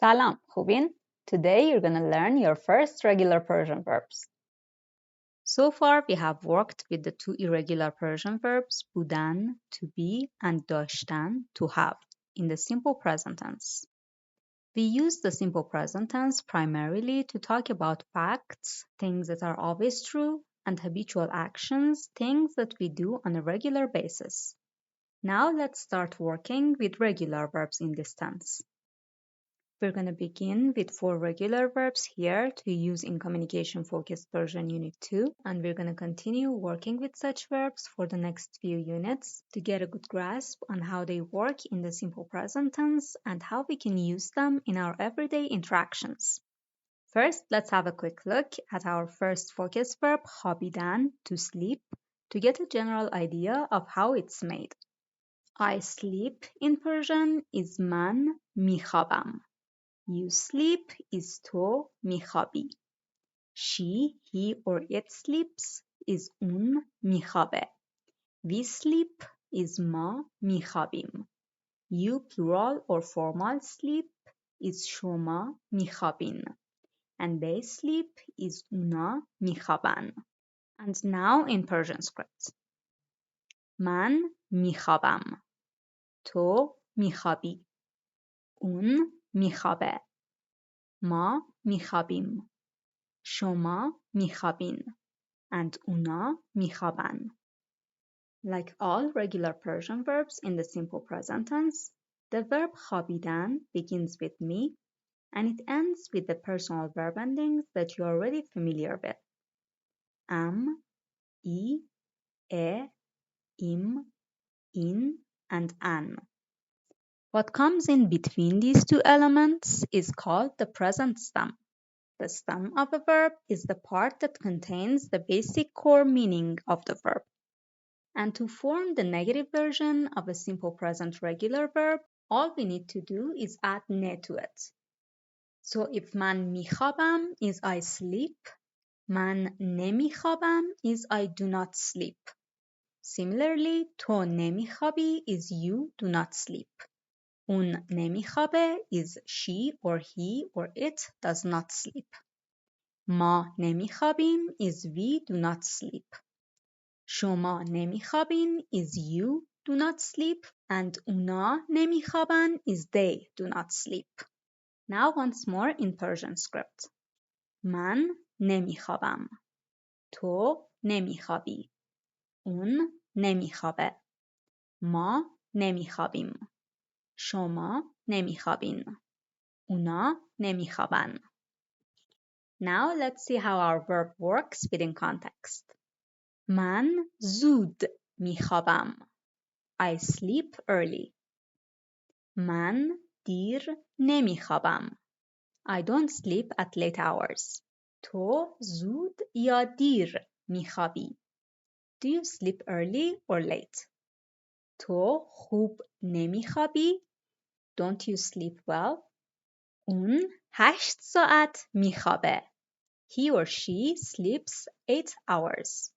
Salam, خوبین? Today you're going to learn your first regular Persian verbs. So far we have worked with the two irregular Persian verbs بودن, to be, and داشتن, to have, in the simple present tense. We use the simple present tense primarily to talk about facts, things that are always true, and habitual actions, things that we do on a regular basis. Now let's start working with regular verbs in this tense. We're going to begin with 4 regular verbs here to use in Communication Focused Persian Unit 2, and we're going to continue working with such verbs for the next few units to get a good grasp on how they work in the simple present tense and how we can use them in our everyday interactions. First, let's have a quick look at our first focus verb, خوابیدن, to sleep, to get a general idea of how it's made. I sleep in Persian is من میخوابم. You sleep is تو میخوابی. She, he or it sleeps is اون میخوابه. We sleep is ما میخوابیم. You plural or formal sleep is شما میخوابین. And they sleep is اونا میخوابن. And now in Persian script. من میخوابم. تو میخوابی. اون میخوابه. ما میخوابیم. شما میخوابین. And اونا میخوابن. Like all regular Persian verbs in the simple present tense, the verb خوابیدن begins with me and it ends with the personal verb endings that you're already familiar with. Am, I, e, im, in, and an. What comes in between these two elements is called the present stem. The stem of a verb is the part that contains the basic core meaning of the verb. And to form the negative version of a simple present regular verb, all we need to do is add ne to it. So if من میخوابم is I sleep, من نمیخوابم is I do not sleep. Similarly, تو نمیخوابی is you do not sleep. اون نمیخوابه is she or he or it does not sleep. ما نمیخوابیم is we do not sleep. شما نمیخوابین is you do not sleep and اونا نمیخوابن is they do not sleep. Now once more in Persian script. من نمیخوابم. تو نمیخوابی. اون نمیخوابه. ما نمیخوابیم. شما نمیخوابین. اونا نمیخوابن. Now let's see how our verb works within context. من زود میخوابم. I sleep early. من دیر نمیخوابم. I don't sleep at late hours. تو زود یا دیر میخوابی. Do you sleep early or late? تو خوب نمیخوابی. Don't you sleep well? اون 8 ساعت میخوابه. He or she sleeps 8 hours.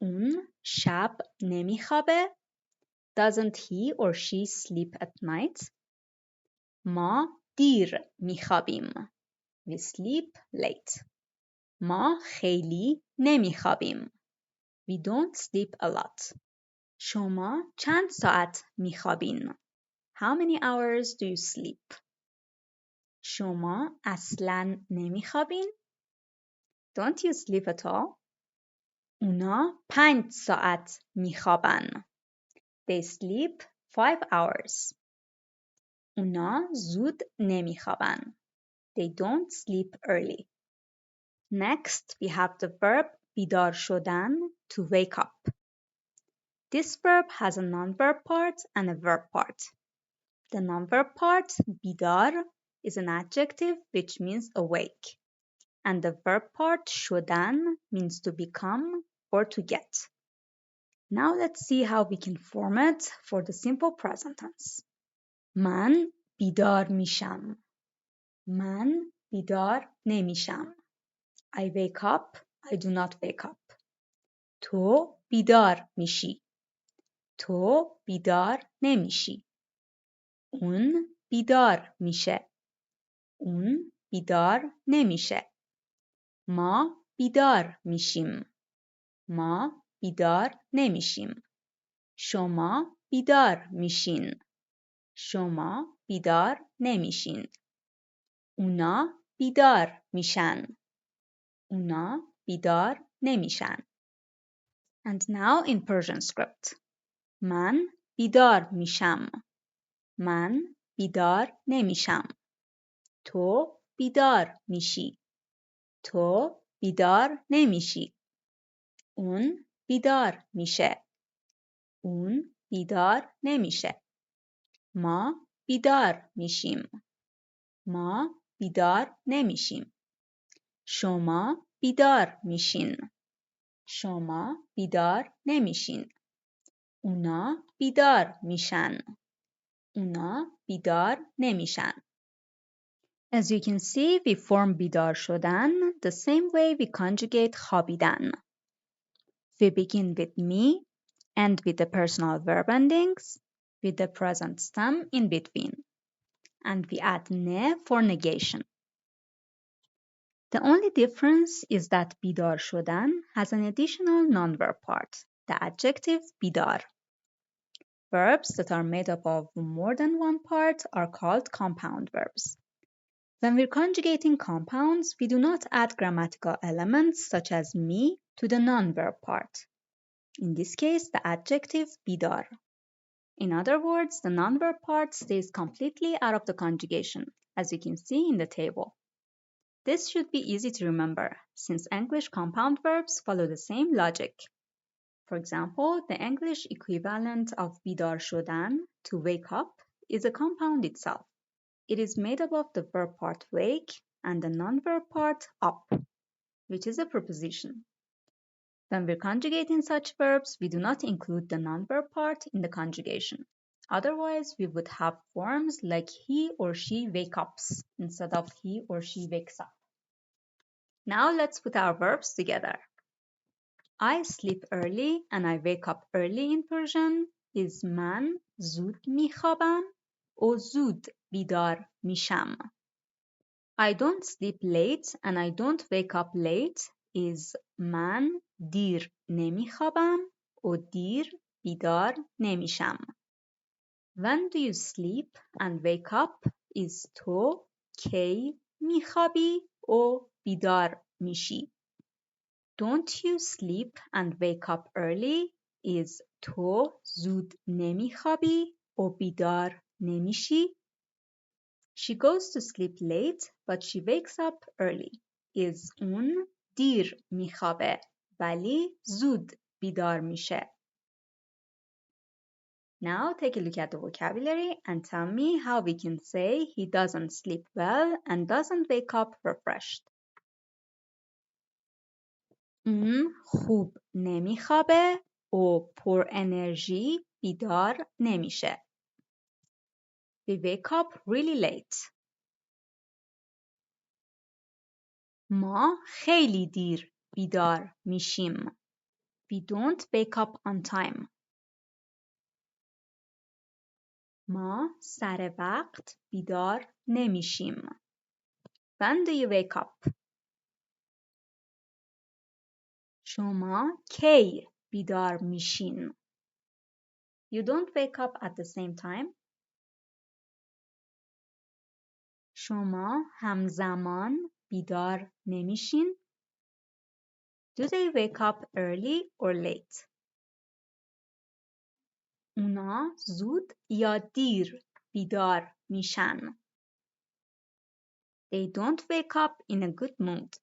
اون شب نمیخوابه. Doesn't he or she sleep at night? ما دیر میخوابیم. We sleep late. ما خیلی نمیخوابیم. We don't sleep a lot. شما چند ساعت میخوابین؟ How many hours do you sleep? شما اصلاً نمیخوابین؟ Don't you sleep at all? اونا 5 ساعت میخوابن. They sleep 5 hours. اونا زود نمیخوابن. They don't sleep early. Next, we have the verb بیدار شدن, to wake up. This verb has a non-verb part and a verb part. The non-verb part, بیدار, is an adjective which means awake. And the verb part, شدن, means to become or to get. Now let's see how we can form it for the simple present tense. من بیدار میشم. من بیدار نمیشم. I wake up. I do not wake up. تو بیدار میشی. تو بیدار نمیشی. اون بیدار میشه. اون بیدار نمیشه. ما بیدار میشیم. ما بیدار نمیشیم. شما بیدار میشین. شما بیدار نمیشین. اونا بیدار میشن. اونا بیدار نمیشن. And now in Persian script. من بیدار میشم. من بیدار نمیشم. تو بیدار میشی. تو بیدار نمیشی. اون بیدار میشه. اون بیدار نمیشه. ما بیدار میشیم. ما بیدار نمیشیم. شما بیدار میشین. شما بیدار نمیشین. اونا بیدار میشن. اونا بیدار نمیشن. As you can see, we form بیدار شدن the same way we conjugate خوابیدن. We begin with me, end with the personal verb endings, with the present stem in between. And we add ne for negation. The only difference is that بیدار شدن has an additional non-verb part, the adjective بیدار. Verbs that are made up of more than one part are called compound verbs. When we're conjugating compounds, we do not add grammatical elements such as me to the non-verb part. In this case, the adjective بیدار. In other words, the non-verb part stays completely out of the conjugation, as you can see in the table. This should be easy to remember, since English compound verbs follow the same logic. For example, the English equivalent of بیدار شدن, to wake up, is a compound itself. It is made up of the verb part wake and the non-verb part up, which is a preposition. When we're conjugating such verbs, we do not include the non-verb part in the conjugation. Otherwise, we would have forms like he or she wake ups instead of he or she wakes up. Now let's put our verbs together. I sleep early and I wake up early in Persian is من زود میخوابم و زود بیدار میشم. I don't sleep late and I don't wake up late is من دیر نمیخوابم و دیر بیدار نمیشم. When do you sleep and wake up is تو کی میخوابی و بیدار میشی. Don't you sleep and wake up early is تو زود نمیخوابی و بیدار نمیشی. She goes to sleep late but she wakes up early is اون دیر میخوابه ولی زود بیدار میشه. Now take a look at the vocabulary and tell me how we can say he doesn't sleep well and doesn't wake up refreshed. اون خوب نمیخوابه و پر انرژی بیدار نمیشه. We wake up really late. ما خیلی دیر بیدار میشیم. We don't wake up on time. ما سر وقت بیدار نمیشیم. When do you wake up? شما کی بیدار میشین؟ You don't wake up at the same time. شما همزمان بیدار نمیشین؟ Do they wake up early or late? اونا زود یا دیر بیدار میشن. They don't wake up in a good mood.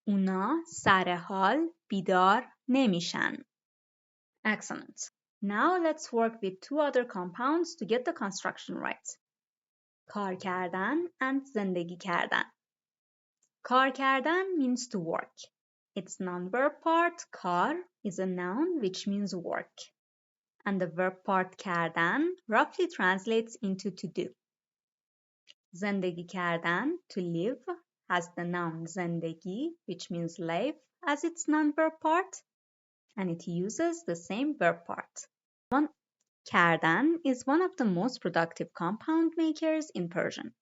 اونا سر حال بیدار نمیشن. Excellent. Now let's work with two other compounds to get the construction right. کار کردن and زندگی کردن. کار کردن means to work. Its non-verb part, کار, is a noun which means work. And the verb part کردن roughly translates into to do. زندگی کردن, to live, has the noun زندگی, which means life, as its non-verb part, and it uses the same verb part. کردن is one of the most productive compound makers in Persian.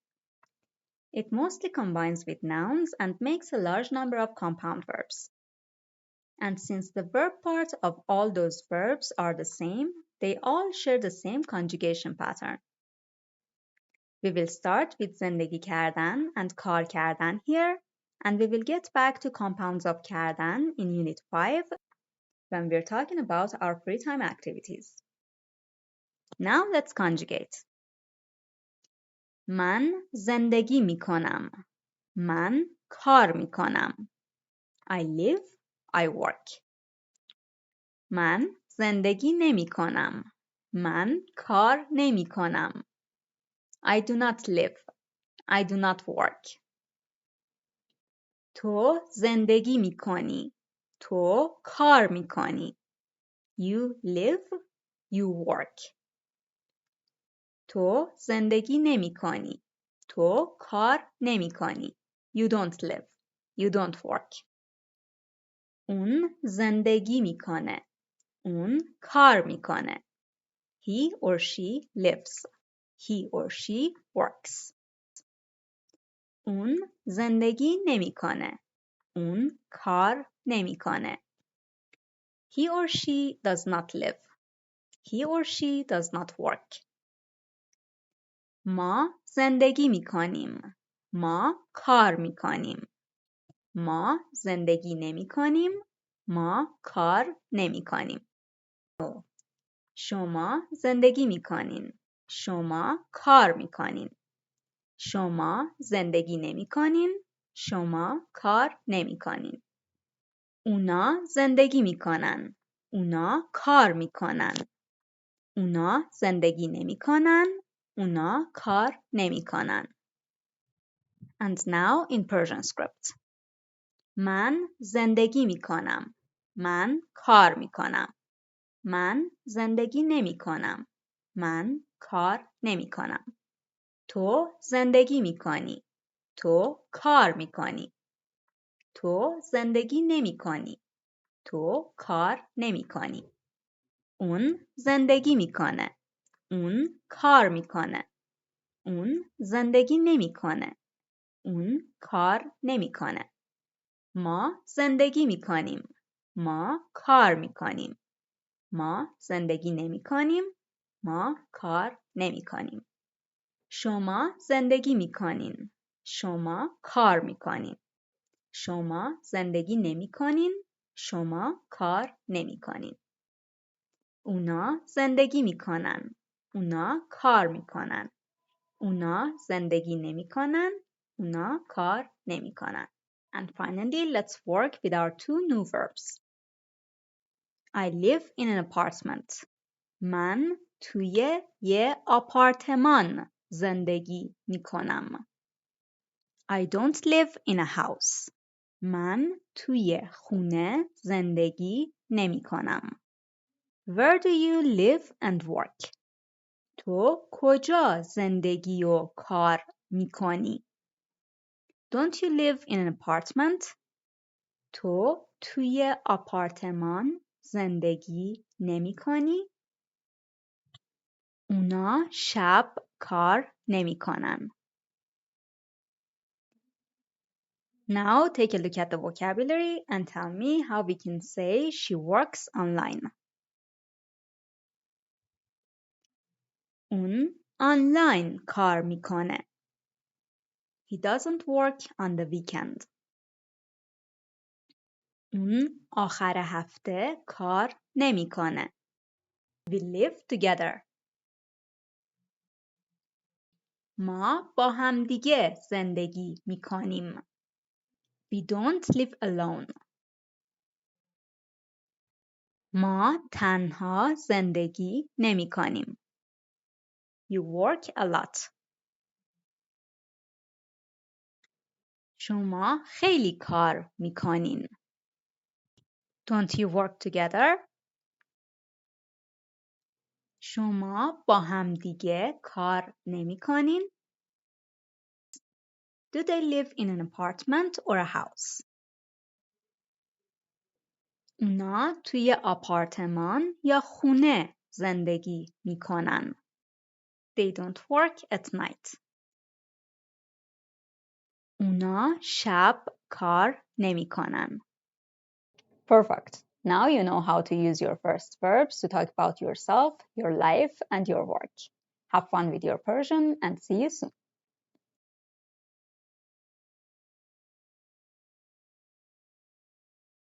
It mostly combines with nouns and makes a large number of compound verbs. And since the verb part of all those verbs are the same, they all share the same conjugation pattern. We will start with زندگی کردن and کار کردن here, and we will get back to compounds of کردن in Unit 5 when we're talking about our free time activities. Now let's conjugate. من زندگی می کنم. من کار می کنم. I live, I work. من زندگی نمی کنم. من کار نمی کنم. I do not live. I do not work. تو زندگی می کنی. تو کار می کنی. You live, you work. تو زندگی نمی کنی. تو کار نمی کنی. You don't live. You don't work. اون زندگی میکنه. اون کار میکنه. He or she lives. He or she works. اون زندگی نمیکنه. اون کار نمیکنه. He or she does not live. He or she does not work. ما زندگی میکنیم. ما کار میکنیم. ما زندگی نمیکنیم. ما کار نمیکنیم. شما زندگی میکنین. شما کار میکنین. شما زندگی نمیکنین. شما کار نمیکنین. اونا زندگی میکنن. اونا کار میکنن. اونا زندگی نمیکنن. اونا کار نمیکنن. And now in Persian script. من زندگی میکنم. من کار میکنم. من زندگی نمیکنم. من کار نمیکنم. تو زندگی میکنی. تو کار میکنی. تو زندگی نمیکنی. تو کار نمیکنی. اون زندگی میکنه. اون کار میکنه. اون زندگی نمیکنه. اون کار نمیکنه. ما زندگی میکنیم. ما کار میکنیم. ما زندگی نمیکنیم. ما کار نمیکنیم. شما زندگی میکنین. شما کار میکنین. شما زندگی نمیکنین. شما کار نمیکنین. اونا زندگی میکنن. اونا کار میکنن. اونا زندگی نمیکنن. اونا کار نمیکنن. And finally, let's work with our two new verbs. I live in an apartment. من توی یه آپارتمان زندگی میکنم. I don't live in a house. من توی خونه زندگی نمی کنم. Where do you live and work? تو کجا زندگی و کار می کنی؟ Don't you live in an apartment? تو توی آپارتمان زندگی نمی کنی؟ اونا شب کار نمی کنن. Now take a look at the vocabulary and tell me how we can say she works online. اون online کار میکنه. He doesn't work on the weekend. اون آخر هفته کار نمیکنه. We live together. ما با هم دیگه زندگی میکنیم. We don't live alone. ما تنها زندگی نمیکنیم. You work a lot. شما خیلی کار میکنین. Don't you work together? شما با هم دیگه کار نمیکنین. Do they live in an apartment or a house? اونا توی آپارتمان یا خونه زندگی میکنن. They don't work at night. اونا شب کار نمیکنن. Perfect. Now you know how to use your first verbs to talk about yourself, your life, and your work. Have fun with your Persian and see you soon.